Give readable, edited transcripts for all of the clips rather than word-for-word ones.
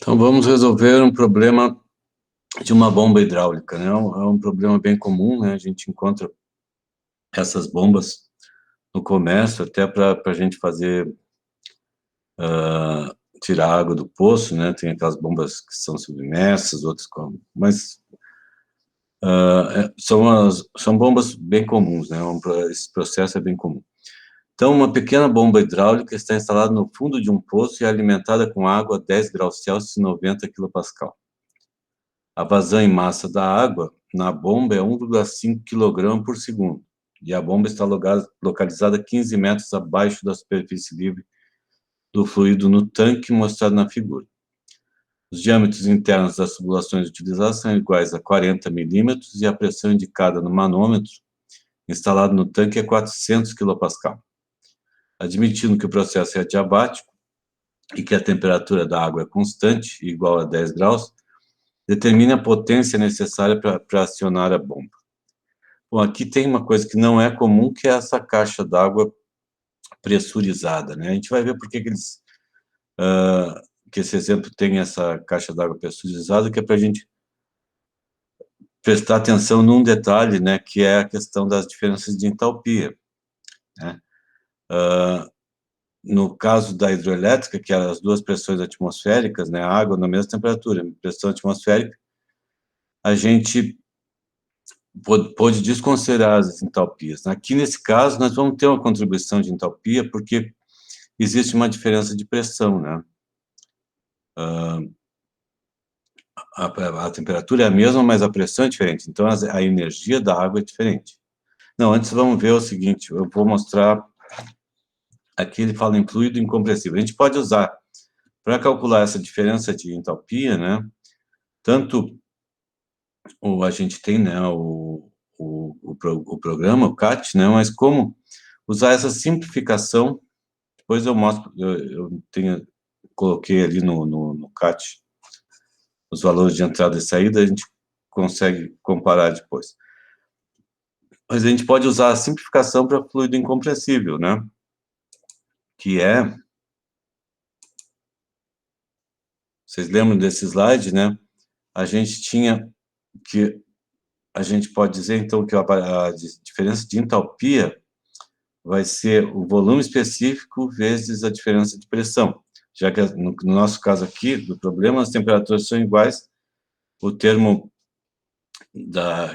Então, vamos resolver um problema de uma bomba hidráulica, né? É um problema bem comum, né? A gente encontra essas bombas no comércio, até para a gente fazer, tirar água do poço, né? Tem aquelas bombas que são submersas, outras como... Mas são bombas bem comuns, né? Esse processo é bem comum. Então, uma pequena bomba hidráulica está instalada no fundo de um poço e é alimentada com água a 10 graus Celsius e 90 kPa. A vazão em massa da água na bomba é 1,5 kg por segundo, e a bomba está localizada 15 metros abaixo da superfície livre do fluido no tanque mostrado na figura. Os diâmetros internos das tubulações utilizadas são iguais a 40 milímetros e a pressão indicada no manômetro instalado no tanque é 400 kPa. Admitindo que o processo é adiabático e que a temperatura da água é constante, igual a 10 graus, determine a potência necessária para acionar a bomba. Bom, aqui tem uma coisa que não é comum, que é essa caixa d'água pressurizada, né? A gente vai ver por que que esse exemplo tem essa caixa d'água pressurizada, que é para a gente prestar atenção num detalhe, né, que é a questão das diferenças de entalpia, né? No caso da hidroelétrica, que é as duas pressões atmosféricas, né, a água na mesma temperatura, pressão atmosférica, a gente pode desconsiderar as entalpias. Aqui, nesse caso, nós vamos ter uma contribuição de entalpia, porque existe uma diferença de pressão, né? A temperatura é a mesma, mas a pressão é diferente, então a energia da água é diferente. Não, antes vamos ver o seguinte, eu vou mostrar, aqui ele fala em fluido incompressível. A gente pode usar, para calcular essa diferença de entalpia, né, tanto a gente tem, né, o programa, o CAT, né, mas como usar essa simplificação, depois eu mostro, coloquei ali no CAT os valores de entrada e saída, a gente consegue comparar depois. Mas a gente pode usar a simplificação para fluido incompressível, né? Que é... Vocês lembram desse slide, né? A gente tinha que... A gente pode dizer, então, que a diferença de entalpia vai ser o volume específico vezes a diferença de pressão. Já que, no nosso caso aqui, do problema, as temperaturas são iguais, o termo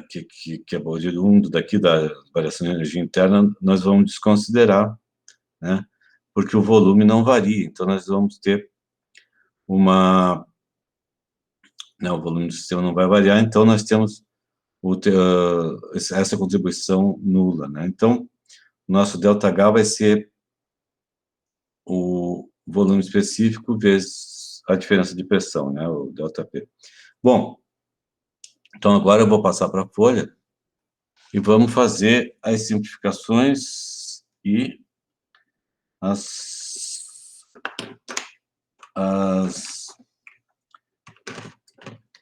que é oriundo daqui da variação de energia interna, nós vamos desconsiderar, né? Porque o volume não varia, então nós vamos ter né, o volume do sistema não vai variar, então nós temos essa contribuição nula, né? Então, nosso ΔH vai ser o volume específico vezes a diferença de pressão, né, o ΔP. Bom, então agora eu vou passar para a folha e vamos fazer as simplificações e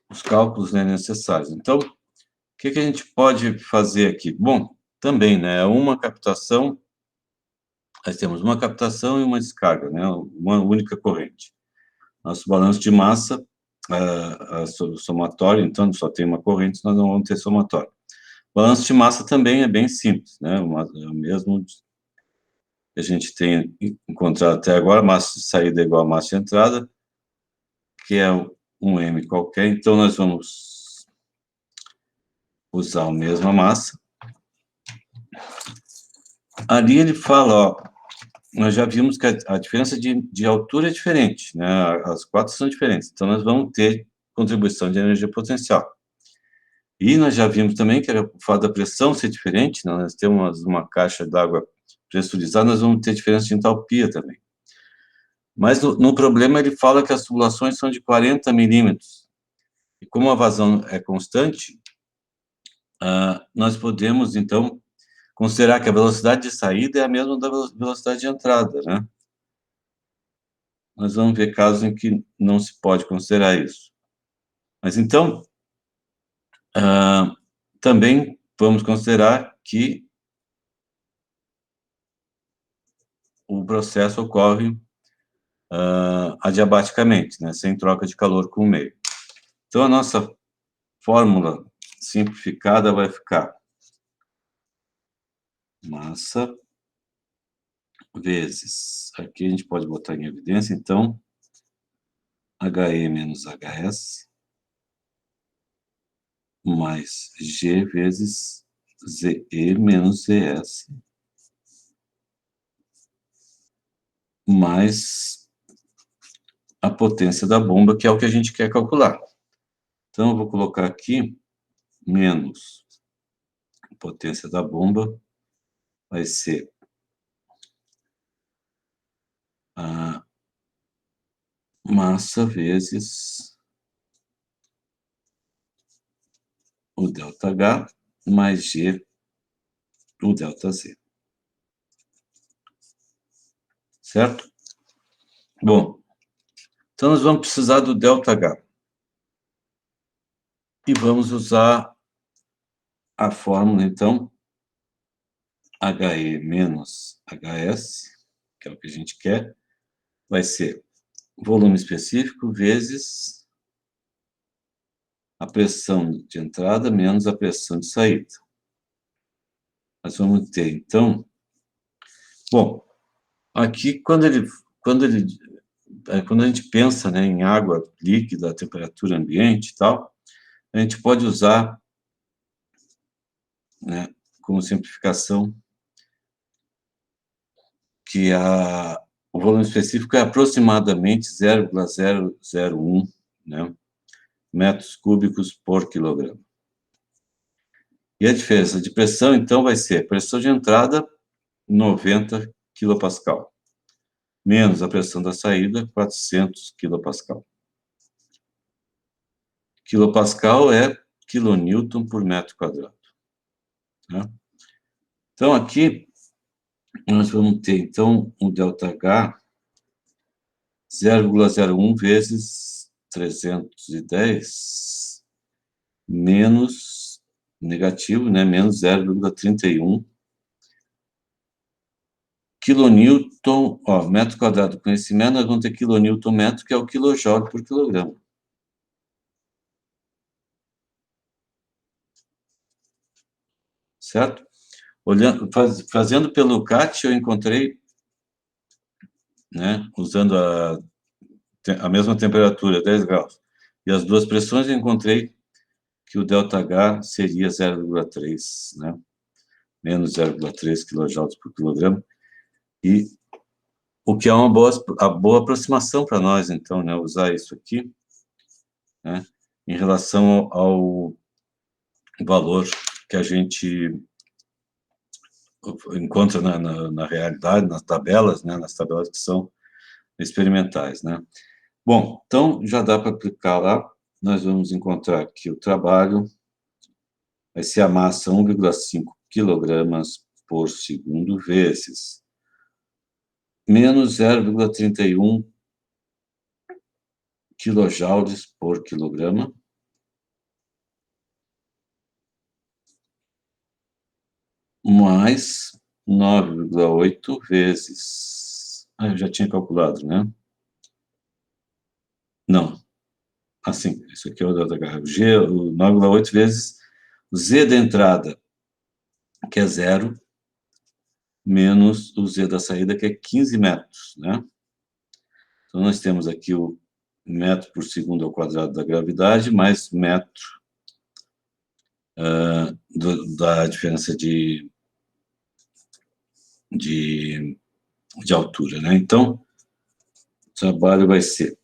os cálculos, né, necessários. Então, o que a gente pode fazer aqui? Bom, também, né, uma captação, nós temos uma captação e uma descarga, né, uma única corrente. Nosso balanço de massa, somatório, então só tem uma corrente, nós não vamos ter somatório. Balanço de massa também é bem simples, né, o mesmo que a gente tem encontrado até agora, massa de saída é igual a massa de entrada, que é um M qualquer, então nós vamos usar a mesma massa. Ali ele fala, ó, nós já vimos que a diferença de altura é diferente, né? As quatro são diferentes, então nós vamos ter contribuição de energia potencial. E nós já vimos também que era o fato da pressão ser diferente, né? Nós temos uma caixa d'água pressurizada, nós vamos ter diferença de entalpia também. Mas no problema ele fala que as tubulações são de 40 milímetros. E como a vazão é constante, nós podemos, então, considerar que a velocidade de saída é a mesma da velocidade de entrada, né? Nós vamos ver casos em que não se pode considerar isso. Mas, então, também vamos considerar que o processo ocorre adiabaticamente, né, sem troca de calor com o meio. Então, a nossa fórmula simplificada vai ficar massa vezes, aqui a gente pode botar em evidência, então, HE menos HS, mais G vezes ZE menos ZS, mais a potência da bomba, que é o que a gente quer calcular. Então, eu vou colocar aqui, menos a potência da bomba, vai ser a massa vezes o ΔH, mais G, o ΔZ. Certo? Bom, então nós vamos precisar do ΔH. E vamos usar a fórmula, então, HE menos HS, que é o que a gente quer, vai ser volume específico vezes a pressão de entrada menos a pressão de saída. Nós vamos ter, então, bom, aqui quando a gente pensa, né, em água líquida, temperatura ambiente e tal, a gente pode usar, né, como simplificação, que o volume específico é aproximadamente 0,001, né, metros cúbicos por quilograma. E a diferença de pressão, então, vai ser pressão de entrada, 90 kPa, menos a pressão da saída, 400 kPa. Quilopascal é quilonewton por metro quadrado. Né? Então, aqui, nós vamos ter, então, um ΔH 0,01 vezes 310 menos negativo, né, menos 0,31 quilonewton, ó, metro quadrado com esse metro, nós vamos ter quilonewton metro, que é o quilojoule por quilograma. Certo? Olhando, fazendo pelo CAT, eu encontrei, né, usando a mesma temperatura, 10 graus, e as duas pressões, eu encontrei que o ΔH seria 0,3, né, menos 0,3 kJ por quilograma, e o que é uma boa aproximação para nós, então, né, usar isso aqui, né, em relação ao valor que a gente encontra na realidade, nas tabelas, né, nas tabelas que são experimentais, né. Bom, então já dá para aplicar lá, nós vamos encontrar aqui o trabalho, vai ser a massa 1,5 quilogramas por segundo vezes menos 0,31 quilojoules por quilograma, mais 9,8 vezes... eu já tinha calculado, né? Não. Assim, isso aqui é o ΔH. O G, o 9,8 vezes o Z da entrada, que é 0, menos o Z da saída, que é 15 metros, né? Então, nós temos aqui o metro por segundo ao quadrado da gravidade, mais metro da diferença de altura, né? Então, o trabalho vai ser...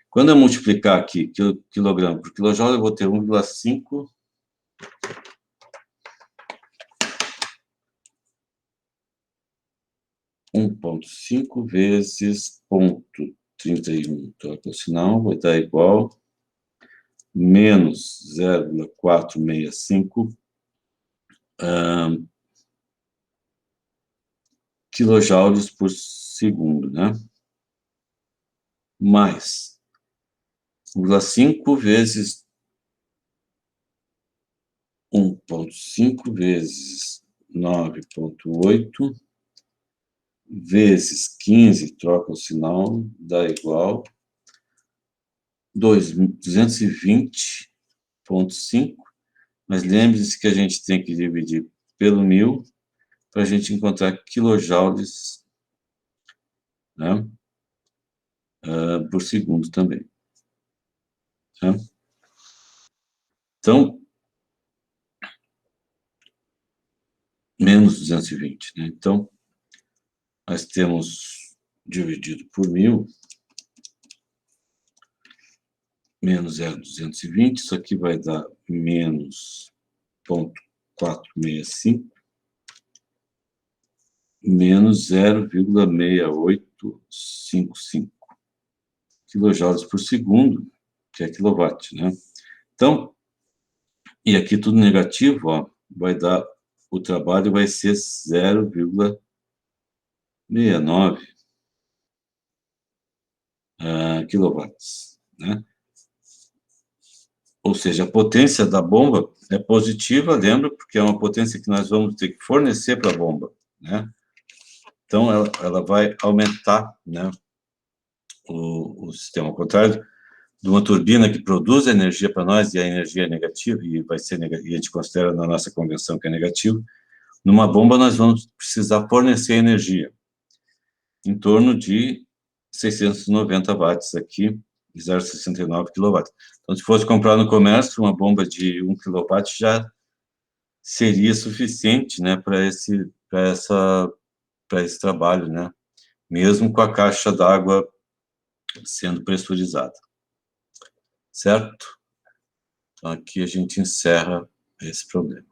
Quando eu multiplicar aqui quilograma por quilojoule, eu vou ter 1,5 1,5 vezes 0,31 troca o sinal, vai dar igual menos 0,465 quilojoules por segundo, né? Mais 1,5 vezes 1,5 vezes 9,8 vezes 15, troca o sinal, dá igual 220,5, mas lembre-se que a gente tem que dividir pelo 1000 para a gente encontrar quilojoules, né, por segundo também. Tá? Então, menos 220, né? Então, nós temos dividido por 1000, menos 0,220, isso aqui vai dar menos 0,465, menos 0,6855 quilojoules por segundo, que é quilowatt, né? Então, e aqui tudo negativo, ó, vai dar, o trabalho vai ser 0,69 quilowatts, né? Ou seja, a potência da bomba é positiva, lembra, porque é uma potência que nós vamos ter que fornecer para a bomba, né? Então, ela vai aumentar, né, o sistema. Ao contrário de uma turbina que produz energia para nós, e a energia é negativa, e vai ser e a gente considera na nossa convenção que é negativo, numa bomba nós vamos precisar fornecer energia, em torno de 690 watts aqui, 0,69 kW. Então, se fosse comprar no comércio, uma bomba de 1 kW já seria suficiente, né, para esse trabalho, né, mesmo com a caixa d'água sendo pressurizada, certo? Então, aqui a gente encerra esse problema.